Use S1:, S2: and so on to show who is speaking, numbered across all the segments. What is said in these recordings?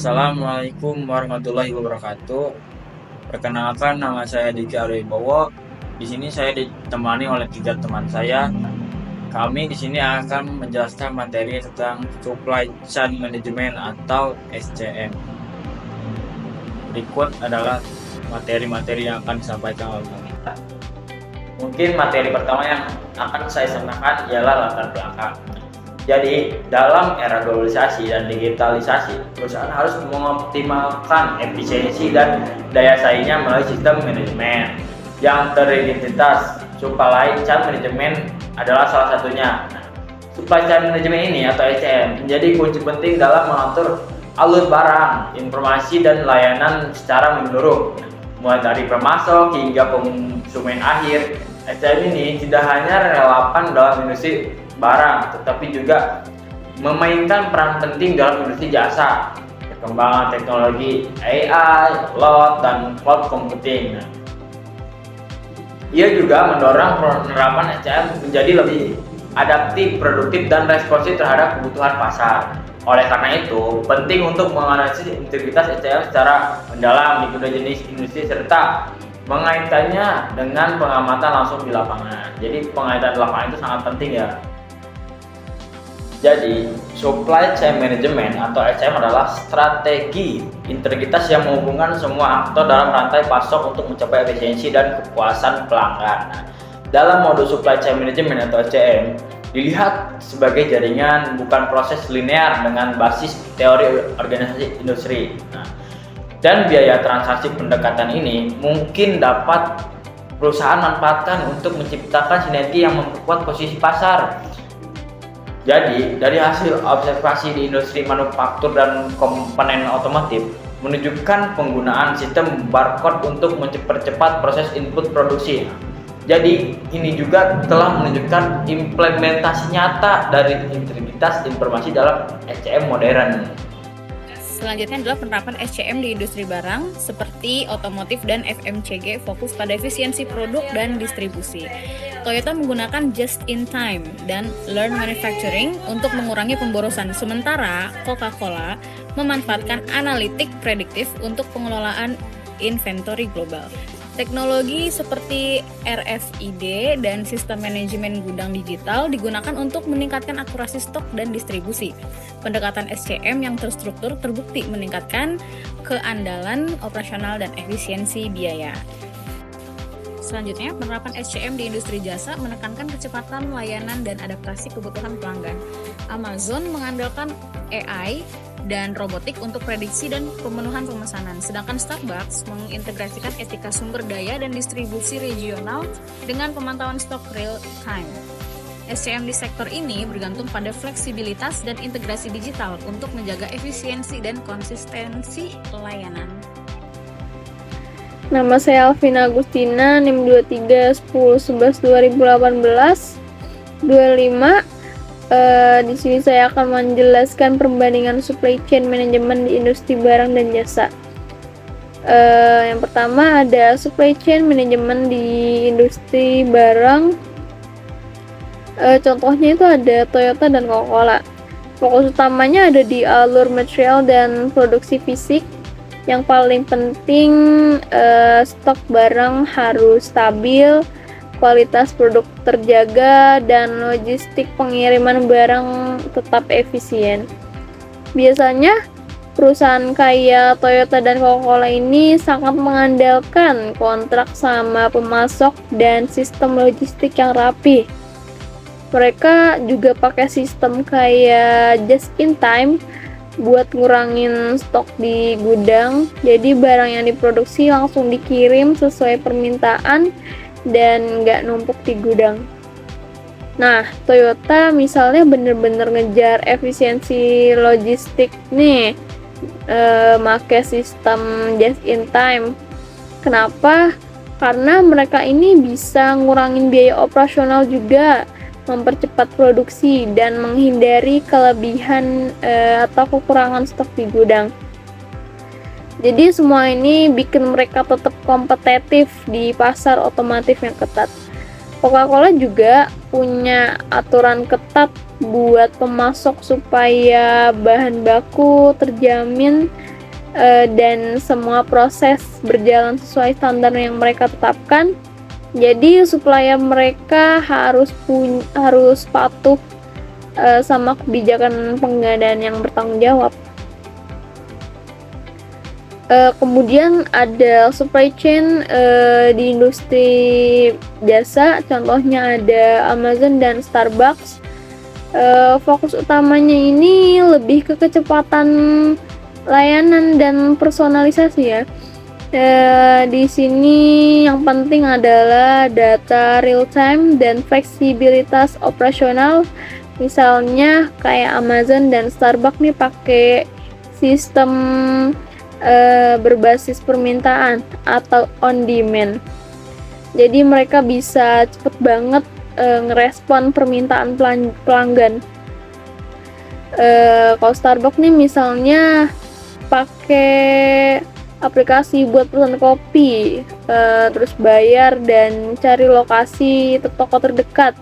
S1: Assalamualaikum warahmatullahi wabarakatuh. Perkenalkan, nama saya Diki Aribowo. Di sini saya ditemani oleh 3 teman saya. Kami di sini akan menjelaskan materi tentang Supply Chain Management atau SCM. Berikut adalah materi-materi yang akan disampaikan oleh kami. Mungkin materi pertama yang akan saya sampaikan ialah latar belakang. Jadi, dalam era globalisasi dan digitalisasi, perusahaan harus mengoptimalkan efisiensi dan daya saingnya melalui sistem manajemen yang teridentitas. Supply Chain Management adalah salah satunya. Supply Chain Management ini atau SCM menjadi kunci penting dalam mengatur alur barang, informasi, dan layanan secara menyeluruh, mulai dari pemasok hingga konsumen akhir. SCM ini tidak hanya relevan dalam industri barang, tetapi juga memainkan peran penting dalam industri jasa, perkembangan teknologi AI, cloud, dan cloud computing. Ia juga mendorong penerapan SCM menjadi lebih adaptif, produktif, dan responsif terhadap kebutuhan pasar. Oleh karena itu, penting untuk menganalisis integritas SCM secara mendalam di kedua jenis industri serta mengaitkannya dengan pengamatan langsung di lapangan. Jadi pengaitan di lapangan itu sangat penting ya. Jadi, Supply Chain Management atau SCM adalah strategi integritas yang menghubungkan semua aktor dalam rantai pasok untuk mencapai efisiensi dan kepuasan pelanggan. Dalam modul Supply Chain Management atau SCM, dilihat sebagai jaringan, bukan proses linear dengan basis teori organisasi industri. Dan biaya transaksi pendekatan ini mungkin dapat perusahaan manfaatkan untuk menciptakan sinergi yang memperkuat posisi pasar. Jadi, dari hasil observasi di industri manufaktur dan komponen otomotif menunjukkan penggunaan sistem barcode untuk mempercepat proses input produksi. Jadi, ini juga telah menunjukkan implementasi nyata dari integritas informasi dalam SCM modern.
S2: Selanjutnya adalah penerapan SCM di industri barang seperti otomotif dan FMCG fokus pada efisiensi produk dan distribusi. Toyota menggunakan just-in-time dan lean manufacturing untuk mengurangi pemborosan, sementara Coca-Cola memanfaatkan analitik prediktif untuk pengelolaan inventory global. Teknologi seperti RFID dan sistem manajemen gudang digital digunakan untuk meningkatkan akurasi stok dan distribusi. Pendekatan SCM yang terstruktur terbukti meningkatkan keandalan operasional dan efisiensi biaya. Selanjutnya, penerapan SCM di industri jasa menekankan kecepatan layanan dan adaptasi kebutuhan pelanggan. Amazon mengandalkan AI dan robotik untuk prediksi dan pemenuhan pemesanan, sedangkan Starbucks mengintegrasikan etika sumber daya dan distribusi regional dengan pemantauan stok real time. SCM di sektor ini bergantung pada fleksibilitas dan integrasi digital untuk menjaga efisiensi dan konsistensi layanan.
S3: Nama saya Alvina Agustina, NIM 2310112018 25. Di sini saya akan menjelaskan perbandingan supply chain management di industri barang dan jasa. Yang pertama ada supply chain management di industri barang. Contohnya itu ada Toyota dan Coca-Cola. Fokus utamanya ada di alur material dan produksi fisik. Yang paling penting stok barang harus stabil, kualitas produk terjaga, dan logistik pengiriman barang tetap efisien. Biasanya perusahaan kayak Toyota dan Coca-Cola ini sangat mengandalkan kontrak sama pemasok dan sistem logistik yang rapi. Mereka juga pakai sistem kayak just in time buat ngurangin stok di gudang, jadi barang yang diproduksi langsung dikirim sesuai permintaan dan nggak numpuk di gudang. Nah, Toyota misalnya bener-bener ngejar efisiensi logistik nih, make sistem just in time. Kenapa? Karena mereka ini bisa ngurangin biaya operasional juga, mempercepat produksi, dan menghindari kelebihan atau kekurangan stok di gudang. Jadi semua ini bikin mereka tetap kompetitif di pasar otomotif yang ketat. Coca-Cola juga punya aturan ketat buat pemasok supaya bahan baku terjamin dan semua proses berjalan sesuai standar yang mereka tetapkan. Jadi supplier mereka harus patuh sama kebijakan pengadaan yang bertanggung jawab. Kemudian ada supply chain di industri jasa, contohnya ada Amazon dan Starbucks. Fokus utamanya ini lebih ke kecepatan layanan dan personalisasi ya. Di sini yang penting adalah data real time dan fleksibilitas operasional. Misalnya kayak Amazon dan Starbucks nih pakai sistem berbasis permintaan atau on demand. Jadi mereka bisa cepet banget ngerespon permintaan pelanggan. Kalau Starbucks nih misalnya pakai aplikasi buat pesan kopi, terus bayar dan cari lokasi toko terdekat.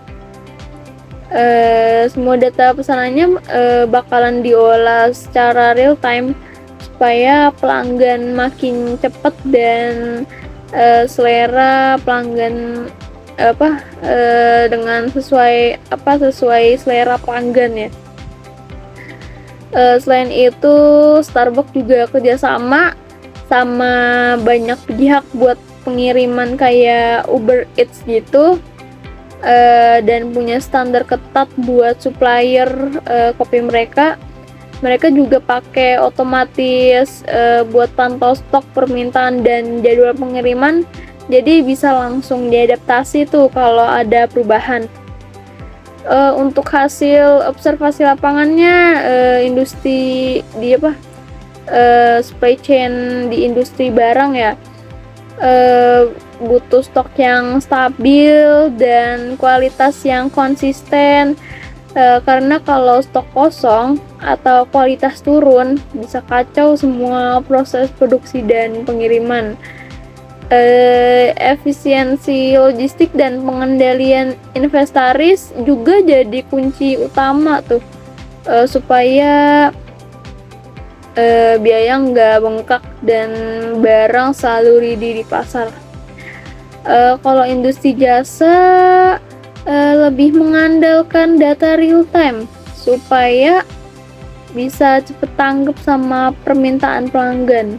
S3: Semua data pesanannya bakalan diolah secara real time supaya pelanggan makin cepat dan selera pelanggan dengan sesuai selera pelanggan ya. Selain itu Starbucks juga kerjasama sama banyak pihak buat pengiriman kayak Uber Eats gitu, dan punya standar ketat buat supplier kopi mereka. Mereka juga pakai otomatis buat pantau stok permintaan dan jadwal pengiriman, jadi bisa langsung diadaptasi tuh kalau ada perubahan. Untuk hasil observasi lapangannya, supply chain di industri barang ya butuh stok yang stabil dan kualitas yang konsisten, karena kalau stok kosong atau kualitas turun bisa kacau semua proses produksi dan pengiriman. Efisiensi logistik dan pengendalian inventaris juga jadi kunci utama tuh, supaya biaya nggak bengkak dan barang selalu ready di pasar. Kalau industri jasa lebih mengandalkan data real time supaya bisa cepet tanggap sama permintaan pelanggan.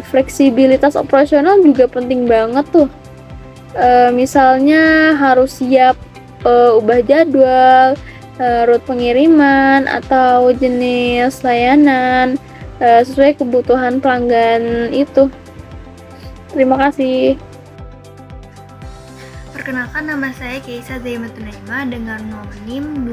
S3: Fleksibilitas operasional juga penting banget tuh. Misalnya harus siap ubah jadwal, rute pengiriman atau jenis layanan sesuai kebutuhan pelanggan itu. Terima kasih.
S4: Perkenalkan, nama saya Keisa Zaimatun Naima dengan nomor NIM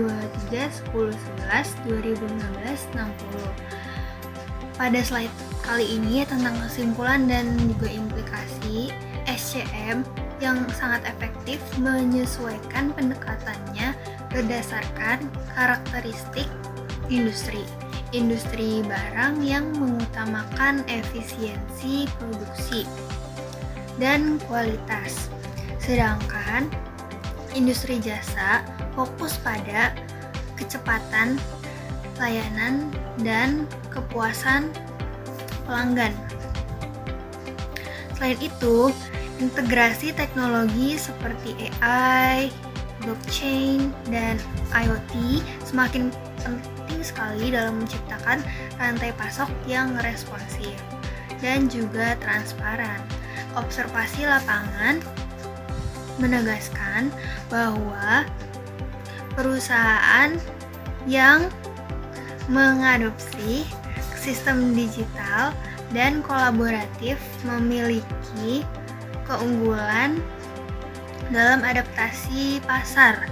S4: 231011201660. Pada slide kali ini tentang kesimpulan dan juga implikasi SCM yang sangat efektif menyesuaikan pendekatannya berdasarkan karakteristik industri barang yang mengutamakan efisiensi produksi dan kualitas. Sedangkan industri jasa fokus pada kecepatan layanan dan kepuasan pelanggan. Selain itu, integrasi teknologi seperti AI, blockchain, dan IoT semakin penting sekali dalam menciptakan rantai pasok yang responsif dan juga transparan. Observasi lapangan menegaskan bahwa perusahaan yang mengadopsi sistem digital dan kolaboratif memiliki keunggulan dalam adaptasi pasar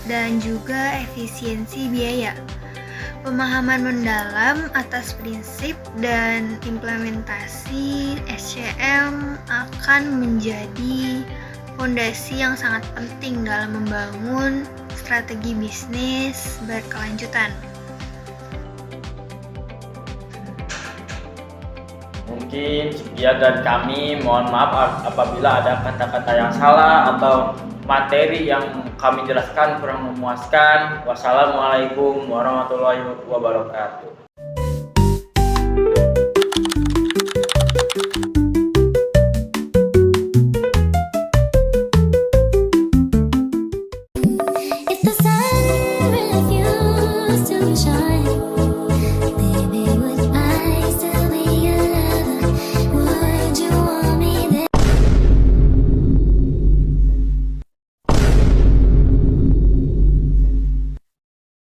S4: dan juga efisiensi biaya. Pemahaman mendalam atas prinsip dan implementasi SCM akan menjadi fondasi yang sangat penting dalam membangun strategi bisnis berkelanjutan.
S1: Mungkin sekian dari kami, mohon maaf apabila ada kata-kata yang salah atau materi yang kami jelaskan kurang memuaskan. Wassalamualaikum warahmatullahi wabarakatuh.